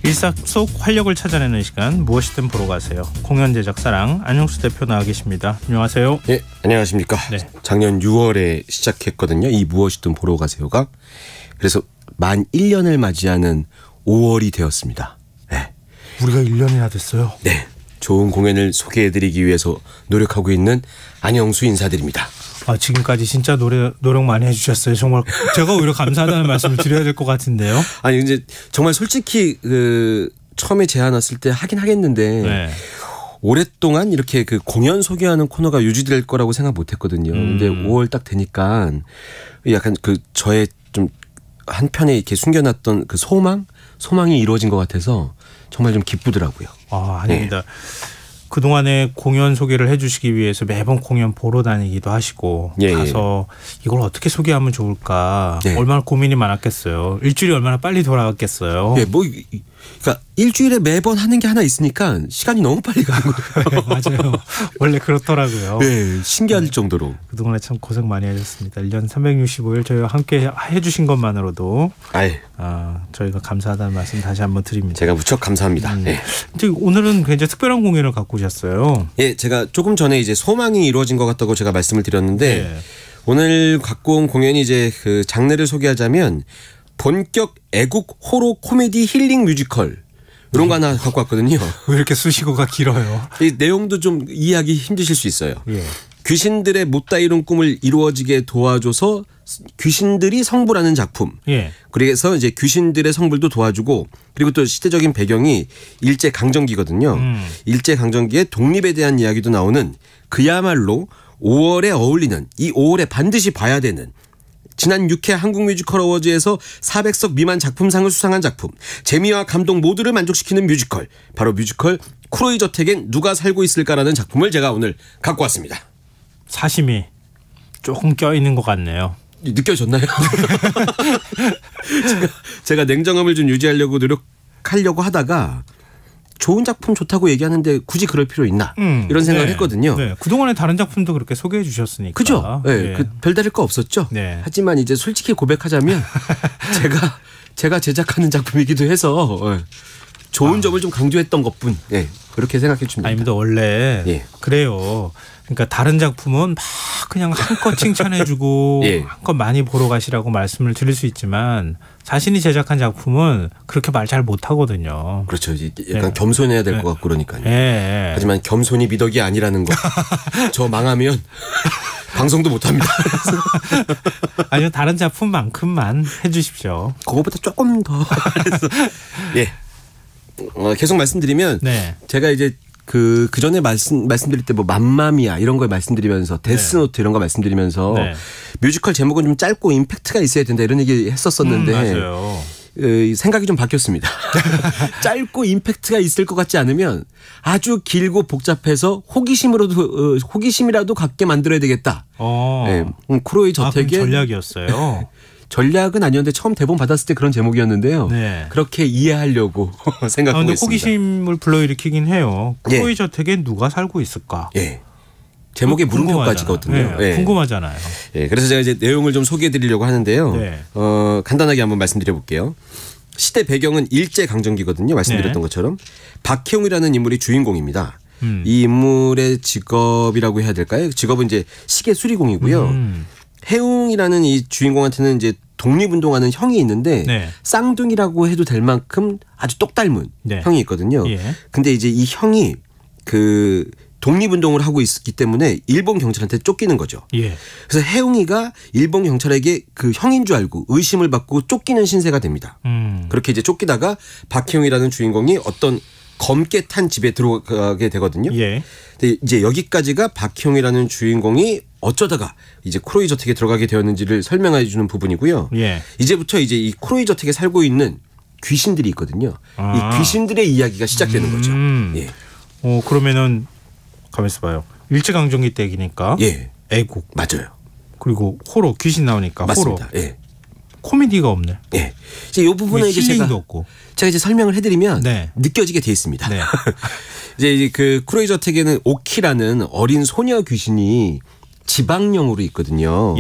일상 속 활력을 찾아내는 시간 무엇이든 보러 가세요. 공연 제작사랑 안영수 대표 나와 계십니다. 안녕하세요. 네, 안녕하십니까. 네. 작년 6월에 시작했거든요. 이 무엇이든 보러 가세요가. 그래서 만 1년을 맞이하는 5월이 되었습니다. 네. 우리가 1년이나 됐어요. 네. 좋은 공연을 소개해드리기 위해서 노력하고 있는 안영수 인사드립니다. 지금까지 진짜 노력 많이 해주셨어요. 정말 제가 오히려 감사하다는 말씀을 드려야 될 것 같은데요. 아니 이제 정말 솔직히 처음에 제안 왔을 때 하긴 하겠는데 네. 오랫동안 이렇게 공연 소개하는 코너가 유지될 거라고 생각 못했거든요. 근데 5월 딱 되니까 약간 저의 좀 한편에 이렇게 숨겨놨던 소망이 이루어진 것 같아서 정말 좀 기쁘더라고요. 아닙니다. 네. 그동안에 공연 소개를 해주시기 위해서 매번 공연 보러 다니기도 하시고 가서 이걸 어떻게 소개하면 좋을까 얼마나 고민이 많았겠어요. 일주일이 얼마나 빨리 돌아갔겠어요. 그러니까 일주일에 매번 하는 게 하나 있으니까 시간이 너무 빨리 가는 거예요. 맞아요. 원래 그렇더라고요. 네, 신기할 정도로. 그동안에 참 고생 많이 하셨습니다. 1년 365일 저희와 함께 해주신 것만으로도 저희가 감사하다는 말씀 다시 한번 드립니다. 제가 무척 감사합니다. 네. 오늘은 굉장히 특별한 공연을 갖고 오셨어요. 예, 제가 조금 전에 이제 소망이 이루어진 것 같다고 제가 말씀을 드렸는데 오늘 갖고 온 공연이 이제 장르를 소개하자면 본격 애국 호러 코미디 힐링 뮤지컬 이런 거 하나 갖고 왔거든요. 왜 이렇게 수식어가 길어요? 이 내용도 좀 이해하기 힘드실 수 있어요. 귀신들의 못다 이룬 꿈을 이루어지게 도와줘서 귀신들이 성불하는 작품. 그래서 이제 귀신들의 성불도 도와주고 그리고 또 시대적인 배경이 일제강점기거든요. 일제강점기의 독립에 대한 이야기도 나오는 그야말로 5월에 어울리는 이 5월에 반드시 봐야 되는 지난 6회 한국 뮤지컬 어워즈에서 400석 미만 작품상을 수상한 작품. 재미와 감동 모두를 만족시키는 뮤지컬. 바로 뮤지컬 쿠로이 저택엔 누가 살고 있을까라는 작품을 제가 오늘 갖고 왔습니다. 사심이 조금 껴있는 것 같네요. 느껴졌나요? 제가 냉정함을 좀 유지하려고 노력하려고 하다가 좋은 작품 좋다고 얘기하는데 굳이 그럴 필요 있나 이런 생각을 했거든요. 그동안에 다른 작품도 그렇게 소개해 주셨으니까. 그죠? 별다를 거 없었죠. 하지만 이제 솔직히 고백하자면 제가 제작하는 작품이기도 해서 좋은 점을 좀 강조했던 것뿐 그렇게 생각해 줍니다. 아닙니다. 원래 그래요. 그러니까 다른 작품은 막 그냥 한껏 칭찬해주고 한껏 많이 보러 가시라고 말씀을 드릴 수 있지만 자신이 제작한 작품은 그렇게 말 잘 못하거든요. 그렇죠. 약간 겸손해야 될 것 같고 그러니까요. 하지만 겸손이 미덕이 아니라는 거. 저 망하면 방송도 못합니다. 아니요. 다른 작품만큼만 해주십시오. 그거보다 조금 더. 계속 말씀드리면 제가 이제 그 전에 말씀드릴 때 맘마미아 이런 걸 말씀드리면서 데스노트 이런 거 말씀드리면서 뮤지컬 제목은 좀 짧고 임팩트가 있어야 된다 이런 얘기 했었었는데 맞아요. 생각이 좀 바뀌었습니다. 짧고 임팩트가 있을 것 같지 않으면 아주 길고 복잡해서 호기심이라도 갖게 만들어야 되겠다. 쿠로이 저택의 전략이었어요. 전략은 아니었는데 처음 대본 받았을 때 그런 제목이었는데요. 그렇게 이해하려고 생각하고 근데 있습니다. 호기심을 불러일으키긴 해요. 쿠로이 저택에 누가 살고 있을까? 제목에 물음표가 지거든요. 궁금하잖아요. 그래서 제가 이제 내용을 좀 소개해드리려고 하는데요. 간단하게 한번 말씀드려볼게요. 시대 배경은 일제강점기거든요. 말씀드렸던 것처럼 박혜웅이라는 인물이 주인공입니다. 이 인물의 직업이라고 해야 될까요? 직업은 이제 시계 수리공이고요. 혜웅이라는 이 주인공한테는 이제 독립운동하는 형이 있는데 쌍둥이라고 해도 될 만큼 아주 똑 닮은 형이 있거든요. 근데 이제 이 형이 독립운동을 하고 있기 때문에 일본 경찰한테 쫓기는 거죠. 그래서 혜웅이가 일본 경찰에게 그 형인 줄 알고 의심을 받고 쫓기는 신세가 됩니다. 그렇게 이제 쫓기다가 박혜웅이라는 주인공이 어떤 검게 탄 집에 들어가게 되거든요. 근데 이제 여기까지가 박혜웅이라는 주인공이 어쩌다가 이제 쿠로이 저택에 들어가게 되었는지를 설명해 주는 부분이고요. 이제부터 이제 이 쿠로이 저택에 살고 있는 귀신들이 있거든요. 이 귀신들의 이야기가 시작되는 거죠. 그러면은 가만 있어봐요. 일제강점기 때기니까 애국 맞아요. 그리고 호러 귀신 나오니까 맞습니다. 호러. 코미디가 없네. 이제 이 부분은 이제 제가 이제 설명을 해드리면 느껴지게 돼 있습니다. 이제 그 쿠로이 저택에는 오키라는 어린 소녀 귀신이 지방령으로 있거든요.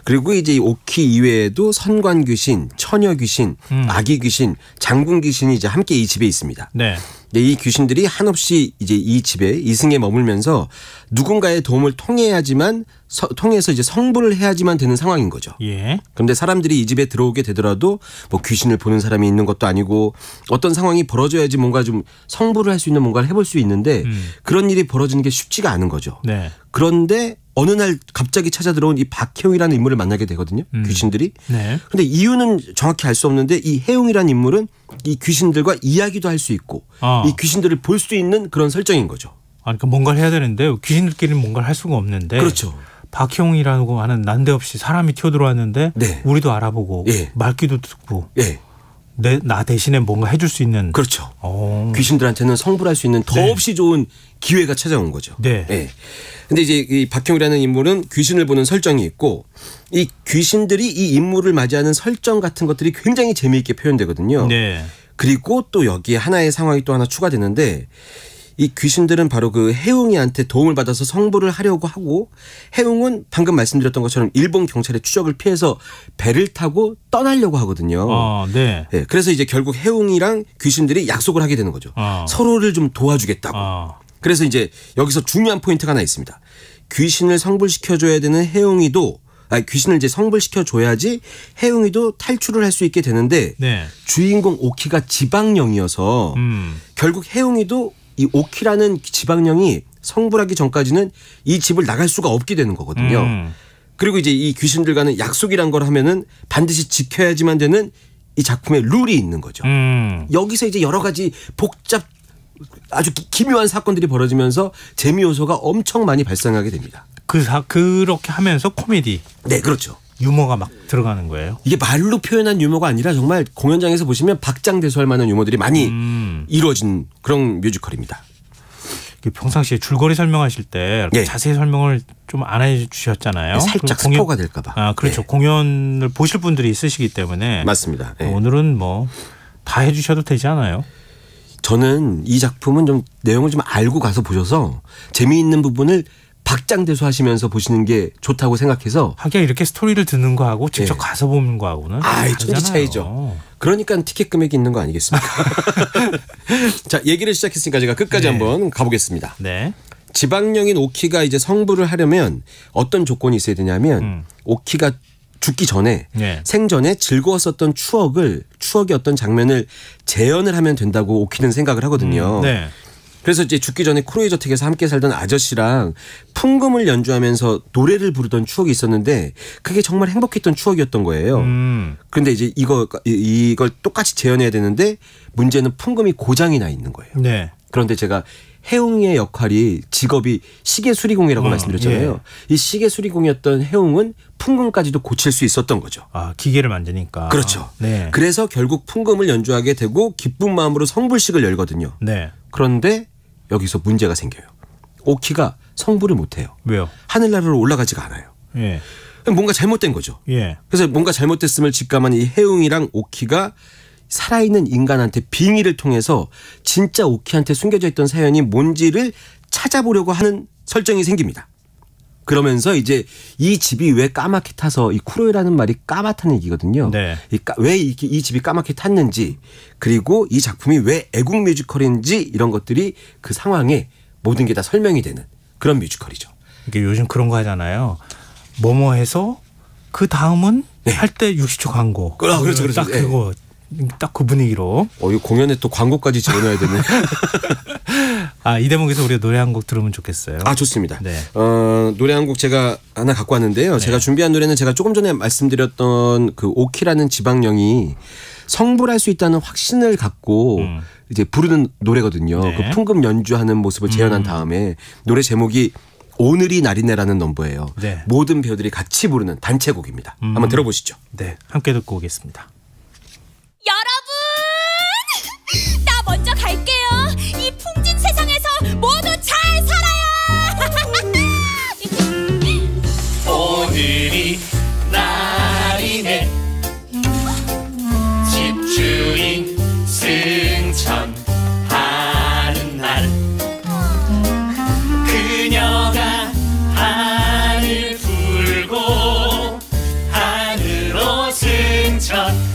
그리고 이제 오키 이외에도 선관 귀신, 처녀 귀신, 아기 귀신, 장군 귀신이 이제 함께 이 집에 있습니다. 네. 이 귀신들이 한없이 이제 이 집에 이승에 머물면서 누군가의 도움을 통해서 이제 성불을 해야지만 되는 상황인 거죠. 예. 그런데 사람들이 이 집에 들어오게 되더라도 뭐 귀신을 보는 사람이 있는 것도 아니고 어떤 상황이 벌어져야지 뭔가 좀 성불을 할 수 있는 뭔가를 해볼 수 있는데 그런 일이 벌어지는 게 쉽지가 않은 거죠. 네. 그런데 어느 날 갑자기 찾아 들어온 이 박혜웅이라는 인물을 만나게 되거든요. 귀신들이. 네. 그런데 이유는 정확히 알 수 없는데 이 혜웅이라는 인물은 이 귀신들과 이야기도 할 수 있고 이 귀신들을 볼 수 있는 그런 설정인 거죠. 그러니까 뭔가를 해야 되는데 귀신들끼리는 뭔가를 할 수가 없는데. 그렇죠. 박혜웅이라고 하는 난데없이 사람이 튀어들어왔는데 네. 우리도 알아보고 말귀도 듣고 나 대신에 뭔가 해줄 수 있는. 그렇죠. 귀신들한테는 성불할 수 있는 더없이 좋은 기회가 찾아온 거죠. 네. 근데 이제 이 박혜웅이라는 인물은 귀신을 보는 설정이 있고 이 귀신들이 이 인물을 맞이하는 설정 같은 것들이 굉장히 재미있게 표현되거든요. 네. 그리고 또 여기에 하나의 상황이 또 하나 추가되는데 이 귀신들은 바로 그 혜웅이한테 도움을 받아서 성불을 하려고 하고 혜웅은 방금 말씀드렸던 것처럼 일본 경찰의 추적을 피해서 배를 타고 떠나려고 하거든요. 네. 네. 그래서 이제 결국 혜웅이랑 귀신들이 약속을 하게 되는 거죠. 서로를 좀 도와주겠다고. 그래서 이제 여기서 중요한 포인트가 하나 있습니다. 귀신을 성불시켜줘야 되는 귀신을 이제 성불시켜줘야지 혜웅이도 탈출을 할 수 있게 되는데 주인공 오키가 지방령이어서 결국 혜웅이도 이 오키라는 지방령이 성불하기 전까지는 이 집을 나갈 수가 없게 되는 거거든요. 그리고 이제 이 귀신들과는 약속이란 걸 하면은 반드시 지켜야지만 되는 이 작품의 룰이 있는 거죠. 여기서 이제 여러 가지 아주 기묘한 사건들이 벌어지면서 재미 요소가 엄청 많이 발생하게 됩니다. 그렇게 하면서 코미디. 네, 그렇죠. 유머가 막 들어가는 거예요. 이게 말로 표현한 유머가 아니라 정말 공연장에서 보시면 박장대소할 만한 유머들이 많이 이루어진 그런 뮤지컬입니다. 평상시에 줄거리 설명하실 때 자세히 설명을 좀 안 해주셨잖아요. 살짝 스포가 될까 봐. 그렇죠. 공연을 보실 분들이 있으시기 때문에. 맞습니다. 오늘은 뭐 다 해주셔도 되지 않아요? 저는 이 작품은 좀 내용을 좀 알고 가서 보셔서 재미있는 부분을 박장대소 하시면서 보시는 게 좋다고 생각해서. 하긴 이렇게 스토리를 듣는 거하고 직접 가서 보는 거하고는 천지 차이죠. 그러니까 티켓 금액이 있는 거 아니겠습니까? 자, 얘기를 시작했으니까 제가 끝까지 한번 가보겠습니다. 네. 지방령인 오키가 이제 성불을 하려면 어떤 조건이 있어야 되냐면 오키가 죽기 전에 생전에 즐거웠었던 추억의 어떤 장면을 재현을 하면 된다고 오키는 생각을 하거든요. 그래서 이제 죽기 전에 쿠로이 저택에서 함께 살던 아저씨랑 풍금을 연주하면서 노래를 부르던 추억이 있었는데 그게 정말 행복했던 추억이었던 거예요. 그런데 이제 이걸 똑같이 재현해야 되는데 문제는 풍금이 고장이 나 있는 거예요. 그런데 제가 혜웅의 역할이 직업이 시계수리공이라고 말씀드렸잖아요. 이 시계수리공이었던 혜웅은 풍금까지도 고칠 수 있었던 거죠. 기계를 만드니까. 그렇죠. 그래서 결국 풍금을 연주하게 되고 기쁜 마음으로 성불식을 열거든요. 그런데 여기서 문제가 생겨요. 오키가 성불을 못해요. 왜요? 하늘나라로 올라가지가 않아요. 뭔가 잘못된 거죠. 그래서 뭔가 잘못됐음을 직감한 이 혜웅이랑 오키가 살아있는 인간한테 빙의를 통해서 진짜 오키한테 숨겨져 있던 사연이 뭔지를 찾아보려고 하는 설정이 생깁니다. 그러면서 이제 이 집이 왜 까맣게 타서 이 쿠로이라는 말이 까맣다는 얘기거든요. 왜 이 집이 까맣게 탔는지 그리고 이 작품이 왜 애국 뮤지컬인지 이런 것들이 그 상황에 모든 게 다 설명이 되는 그런 뮤지컬이죠. 이게 요즘 그런 거 하잖아요. 뭐뭐 해서 그 다음은 할 때 60초 광고. 그렇죠. 딱 그거. 딱 그 분위기로. 이 공연에 또 광고까지 집어넣어야 되네. 이 대목에서 우리가 노래 한 곡 들으면 좋겠어요. 좋습니다. 노래 한 곡 제가 하나 갖고 왔는데요. 제가 준비한 노래는 제가 조금 전에 말씀드렸던 그 오키라는 지방령이 성불할 수 있다는 확신을 갖고 이제 부르는 노래거든요. 그 풍금 연주하는 모습을 재현한 다음에 노래 제목이 오늘이 날이네라는 넘버예요. 모든 배우들이 같이 부르는 단체곡입니다. 한번 들어보시죠. 함께 듣고 오겠습니다. 여러분, 나 먼저 갈게요. 이 풍진 세상에서 모두 잘 살아요. 오늘이 날이네. 집주인 승천하는 날. 그녀가 하늘 불고 하늘로 승천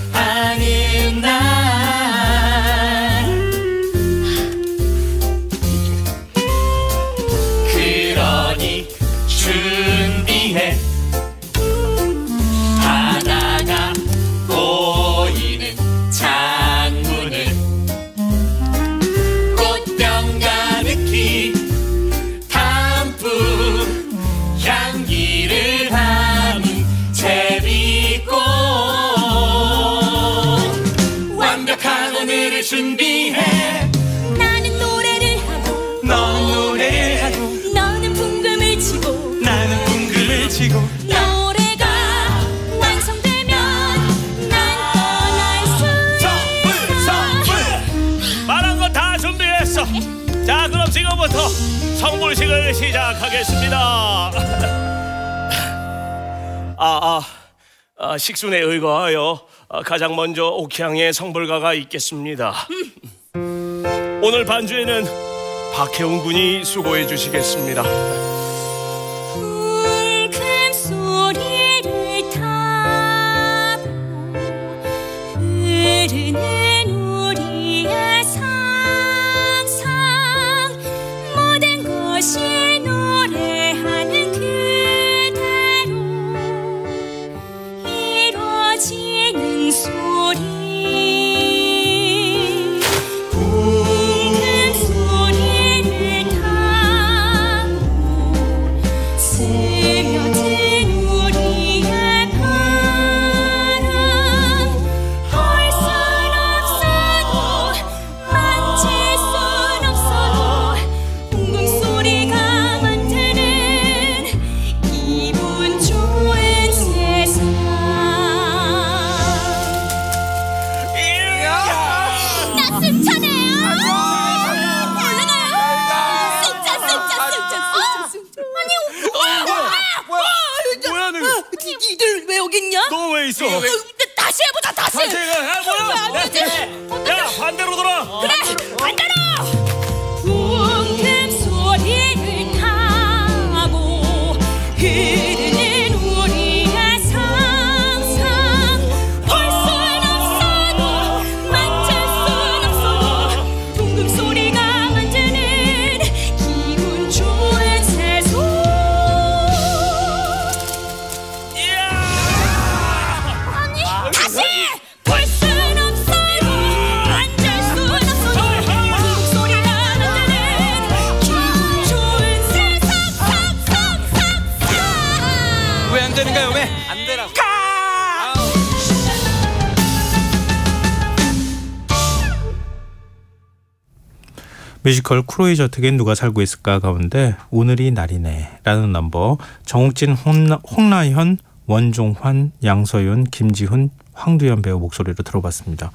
소식을 시작하겠습니다. 식순에 의거하여 가장 먼저 옥향의 성불가가 있겠습니다. 오늘 반주에는 박혜웅 군이 수고해 주시겠습니다. 웅큼 소리를 타고 흐르는 우리의 상상 모든 것이 노래하는 그대로 이루어지는 소리 너 왜 있어? 다시 해보자. 다시 해보자. 야, 반대로 돌아. 그래, 반대로. 웅큼 소리를 타고 흐르는 우리의 상상 볼 순 없어도 만질 순 없어도 둥근 소리가 만드는 기분 좋은 세상. 다시! 볼 순 없어도 만질 순 없어도 그 소리가 만드는 기분 좋은 세상. 왜 안 되는가요? 왜? 안 되라고. 뮤지컬 크로이 저택엔 누가 살고 있을까 가운데 오늘이 날이네 라는 넘버 정욱진, 홍나현, 원종환, 양서윤, 김지훈, 황두현 배우 목소리로 들어봤습니다.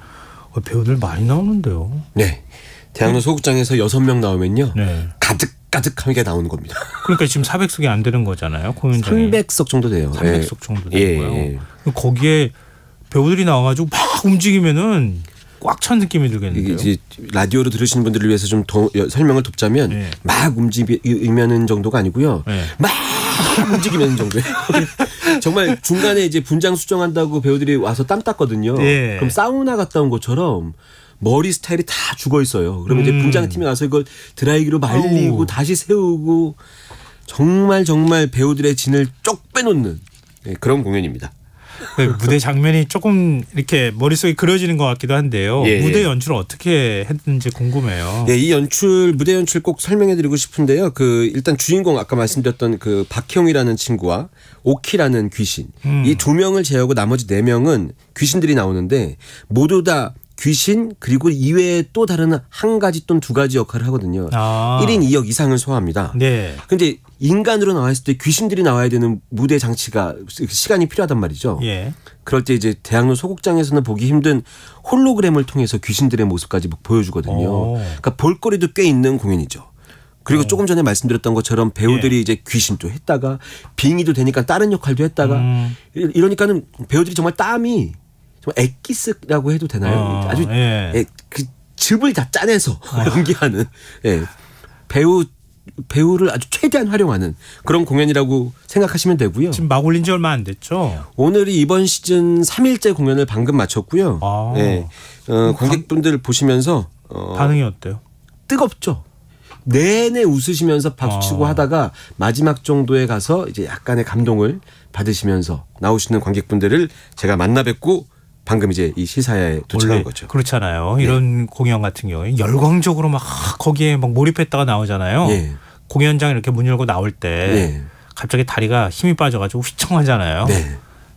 배우들 많이 나오는데요. 네. 대학로 소극장에서 6명 나오면요. 네. 가득하게 나오는 겁니다. 그러니까 지금 400석이 안 되는 거잖아요. 공연장이. 300석 정도 돼요. 300석 정도 되고요. 거기에 배우들이 나와가지고 막 움직이면은 꽉 찬 느낌이 들겠는데요. 이게 라디오로 들으시는 분들을 위해서 좀 설명을 돕자면 네. 막 움직이면은 정도가 아니고요. 네. 막 움직이면 정도예요. 정말 중간에 이제 분장 수정한다고 배우들이 와서 땀 땄거든요. 네. 그럼 사우나 갔다 온 것처럼 머리 스타일이 다 죽어 있어요. 그러면 이제 분장팀이 와서 이걸 드라이기로 말리고 다시 세우고 정말 배우들의 진을 쪽 빼놓는 그런 공연입니다. 네, 무대 장면이 조금 이렇게 머릿속에 그려지는 것 같기도 한데요. 예. 무대 연출을 어떻게 했는지 궁금해요. 네, 이 무대 연출 꼭 설명해드리고 싶은데요. 일단 주인공 아까 말씀드렸던 박혜웅이라는 친구와 오키라는 귀신 이 2명을 제외하고 나머지 4명은 귀신들이 나오는데 모두 다 귀신 그리고 이외에 또 다른 한 가지 또는 2가지 역할을 하거든요. 1인 2역 이상을 소화합니다. 네. 근데 인간으로 나왔을 때 귀신들이 나와야 되는 무대 장치가 시간이 필요하단 말이죠. 예. 그럴 때 이제 대학로 소극장에서는 보기 힘든 홀로그램을 통해서 귀신들의 모습까지 보여주거든요. 그러니까 볼거리도 꽤 있는 공연이죠. 그리고 조금 전에 말씀드렸던 것처럼 배우들이 이제 귀신도 했다가 빙의도 되니까 다른 역할도 했다가 이러니까는 배우들이 정말 땀이 정말 엑기스라고 해도 되나요? 아주 그 즙을 다 짜내서 연기하는 배우를 아주 최대한 활용하는 그런 공연이라고 생각하시면 되고요. 지금 막 올린 지 얼마 안 됐죠? 오늘이 이번 시즌 3일째 공연을 방금 마쳤고요. 관객분들 보시면서 반응이 어때요? 뜨겁죠. 내내 웃으시면서 박수치고 하다가 마지막 정도에 가서 이제 약간의 감동을 받으시면서 나오시는 관객분들을 제가 만나 뵙고 방금 이제 이 시사에 도착한 거죠. 그렇잖아요. 이런 공연 같은 경우에 열광적으로 막 거기에 막 몰입했다가 나오잖아요. 공연장 이렇게 문 열고 나올 때 갑자기 다리가 힘이 빠져가지고 휘청하잖아요.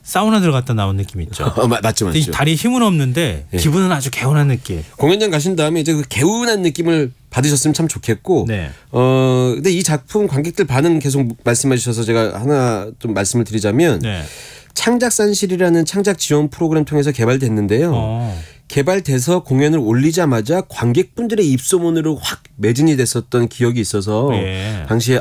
사우나 들어갔다 나온 느낌 있죠. 맞죠. 다리에 힘은 없는데 기분은 아주 개운한 느낌. 공연장 가신 다음에 이제 그 개운한 느낌을 받으셨으면 참 좋겠고. 근데 이 작품 관객들 반응 계속 말씀해 주셔서 제가 하나 좀 말씀을 드리자면 창작산실이라는 창작 지원 프로그램 통해서 개발됐는데요. 개발돼서 공연을 올리자마자 관객분들의 입소문으로 확 매진이 됐었던 기억이 있어서 당시에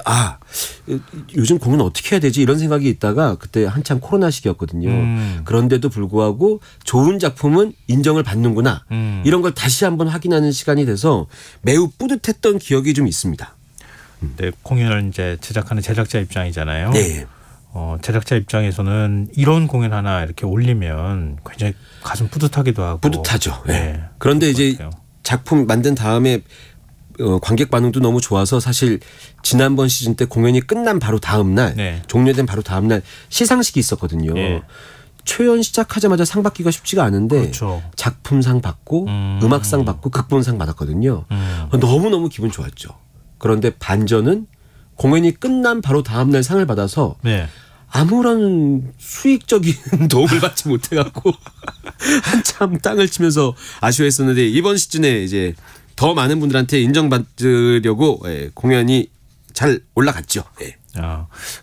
요즘 공연 어떻게 해야 되지 이런 생각이 있다가 그때 한참 코로나 시기였거든요. 그런데도 불구하고 좋은 작품은 인정을 받는구나. 이런 걸 다시 한번 확인하는 시간이 돼서 매우 뿌듯했던 기억이 좀 있습니다. 네, 공연을 이제 제작하는 제작자 입장이잖아요. 네. 제작자 입장에서는 이런 공연 하나 이렇게 올리면 굉장히 가슴 뿌듯하기도 하고. 뿌듯하죠. 네. 그런데 이제 작품 만든 다음에 관객 반응도 너무 좋아서 사실 지난번 시즌 때 공연이 끝난 바로 다음 날 종료된 바로 다음 날 시상식이 있었거든요. 초연 시작하자마자 상 받기가 쉽지가 않은데 그렇죠. 작품상 받고 음악상 받고 극본상 받았거든요. 너무너무 기분 좋았죠. 그런데 반전은 공연이 끝난 바로 다음 날 상을 받아서 아무런 수익적인 도움을 받지 못해갖고 한참 땅을 치면서 아쉬워했었는데 이번 시즌에 이제 더 많은 분들한테 인정받으려고 공연이 잘 올라갔죠.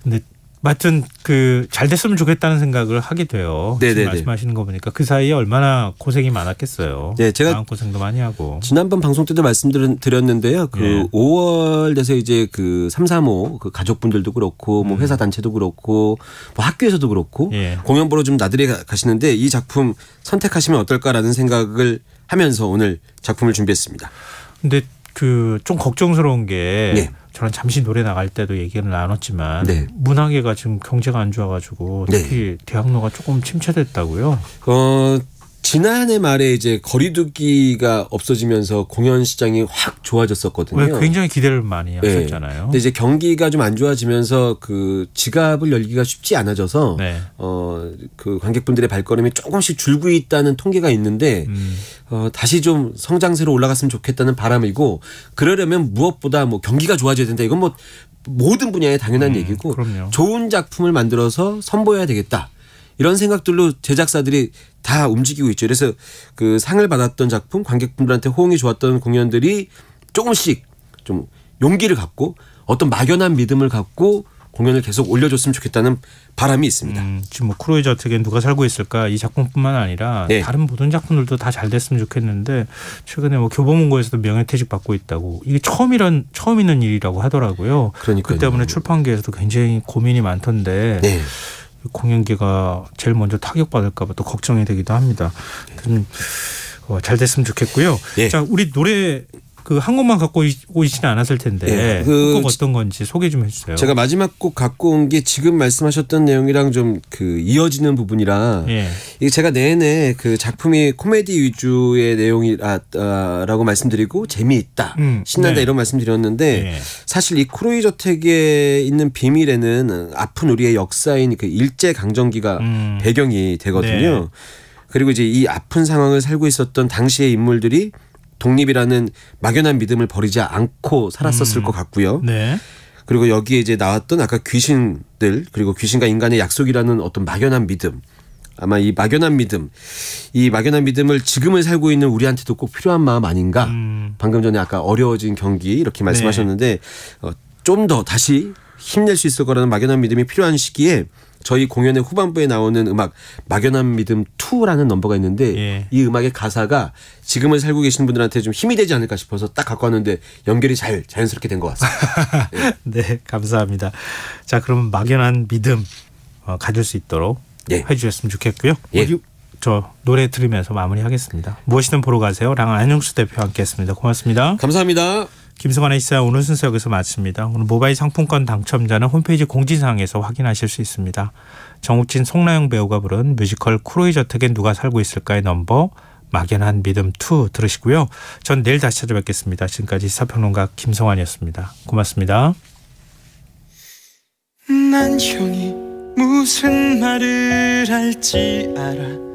근데 하여튼 잘 됐으면 좋겠다는 생각을 하게 돼요. 지금 말씀하시는 거 보니까 그 사이에 얼마나 고생이 많았겠어요. 네, 제가 마음 고생도 많이 하고. 지난번 방송 때도 말씀드렸는데요. 5월 돼서 이제 335 가족분들도 그렇고 뭐 회사 단체도 그렇고 뭐 학교에서도 그렇고 공연 보러 좀 나들이 가시는데 이 작품 선택하시면 어떨까라는 생각을 하면서 오늘 작품을 준비했습니다. 근데 좀 걱정스러운 게 저는 잠시 노래 나갈 때도 얘기를 나눴지만 문화계가 지금 경제가 안 좋아가지고 특히 대학로가 조금 침체됐다고요. 지난해 말에 이제 거리두기가 없어지면서 공연 시장이 확 좋아졌었거든요. 굉장히 기대를 많이 하셨잖아요. 근데 이제 경기가 좀 안 좋아지면서 지갑을 열기가 쉽지 않아져서 관객분들의 발걸음이 조금씩 줄고 있다는 통계가 있는데 다시 좀 성장세로 올라갔으면 좋겠다는 바람이고 그러려면 무엇보다 뭐 경기가 좋아져야 된다. 이건 뭐 모든 분야에 당연한 얘기고 좋은 작품을 만들어서 선보여야 되겠다. 이런 생각들로 제작사들이 다 움직이고 있죠. 그래서 상을 받았던 작품, 관객분들한테 호응이 좋았던 공연들이 조금씩 좀 용기를 갖고 어떤 막연한 믿음을 갖고 공연을 계속 올려줬으면 좋겠다는 바람이 있습니다. 지금 뭐 크로이 저택엔 누가 살고 있을까 이 작품뿐만 아니라 다른 모든 작품들도 다 잘 됐으면 좋겠는데 최근에 뭐 교보문고에서도 명예퇴직 받고 있다고 이게 처음 있는 일이라고 하더라고요. 그러니까요. 그 때문에 출판계에서도 굉장히 고민이 많던데. 공연계가 제일 먼저 타격받을까 봐 또 걱정이 되기도 합니다. 잘 됐으면 좋겠고요. 자, 우리 노래 한 곡만 갖고 오시지는 않았을 텐데 곡 어떤 건지 소개 좀 해주세요. 제가 마지막 곡 갖고 온 게 지금 말씀하셨던 내용이랑 좀 이어지는 부분이라 이게 제가 내내 작품이 코미디 위주의 내용이라고 말씀드리고 재미있다, 신난다 이런 말씀드렸는데 사실 이 크로이 저택에 있는 비밀에는 아픈 우리의 역사인 일제 강점기가 배경이 되거든요. 그리고 이제 이 아픈 상황을 살고 있었던 당시의 인물들이 독립이라는 막연한 믿음을 버리지 않고 살았었을 것 같고요. 그리고 여기에 이제 나왔던 아까 귀신들 그리고 귀신과 인간의 약속이라는 어떤 막연한 믿음. 아마 이 막연한 믿음을 지금을 살고 있는 우리한테도 꼭 필요한 마음 아닌가. 방금 전에 아까 어려워진 경기 이렇게 말씀하셨는데 좀 더 다시 힘낼 수 있을 거라는 막연한 믿음이 필요한 시기에 저희 공연의 후반부에 나오는 음악 막연한 믿음 2라는 넘버가 있는데 이 음악의 가사가 지금을 살고 계시는 분들한테 좀 힘이 되지 않을까 싶어서 딱 갖고 왔는데 연결이 자연스럽게 된 것 같습니다. 네, 감사합니다. 자, 그러면 막연한 믿음 가질 수 있도록 해주셨으면 좋겠고요. 저 노래 들으면서 마무리하겠습니다. 무엇이든 보러 가세요. 랑 안영수 대표와 함께했습니다. 고맙습니다. 감사합니다. 김성환의 시사 오늘 순서 여기서 마칩니다. 오늘 모바일 상품권 당첨자는 홈페이지 공지사항에서 확인하실 수 있습니다. 정우진, 송나영 배우가 부른 뮤지컬 크로이 저택엔 누가 살고 있을까의 넘버 막연한 믿음 2 들으시고요. 전 내일 다시 찾아뵙겠습니다. 지금까지 시사평론가 김성환이었습니다. 고맙습니다. 난 형이 무슨 말을 할지 알아.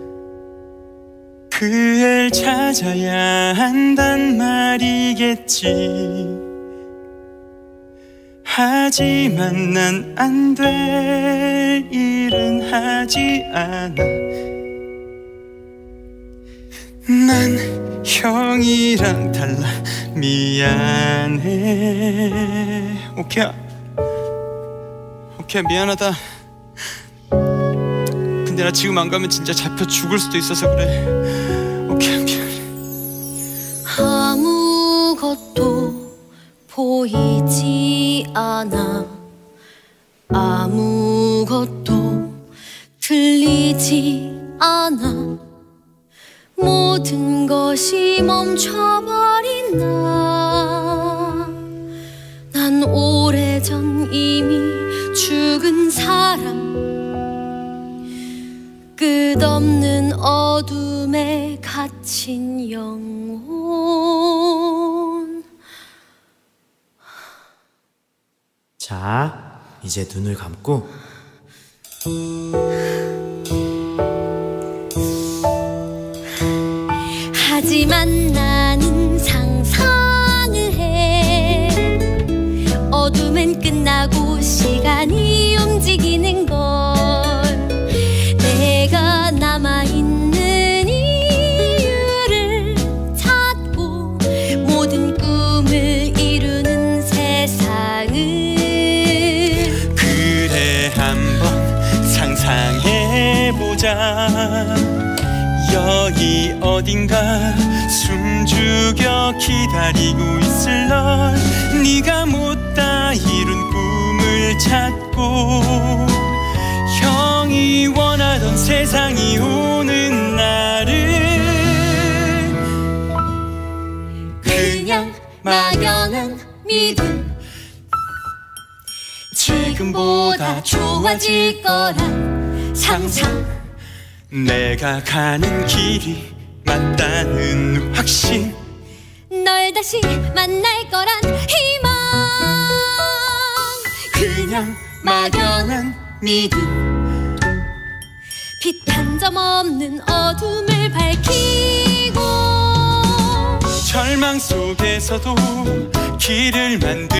그 애를 찾아야 한단 말이겠지. 하지만 난 안 될 일은 하지 않아. 난 형이랑 달라. 미안해. 오케이 미안하다. 근데 나 지금 안 가면 진짜 잡혀 죽을 수도 있어서 그래. 오케이 미안. 않아. 아무것도 들리지 않아. 모든 것이 멈춰버린 나. 난 오래전 이미 죽은 사람. 끝없는 어둠에 갇힌 영혼. 자, 이제 눈을 감고 하지만 나는 상상을 해. 어둠은 끝나고 시간이 움직이는 걸. 내가 남아있는 이유를 찾고 모든 꿈을 이루는 세상을. 그래 한번 상상해보자. 여기 어딘가 숨죽여 기다리고 있을 널. 네가 못다 이룬 꿈을 찾고 형이 원하던 세상이 오는 날을 그냥 막연한 믿음. 지금보다 좋아질 거란 상상. 내가 가는 길이 맞다는 확신. 널 다시 만날 거란 희망. 그냥 막연한 믿음. 빛 한 점 없는 어둠을 밝히고 절망 속에서도 길을 만들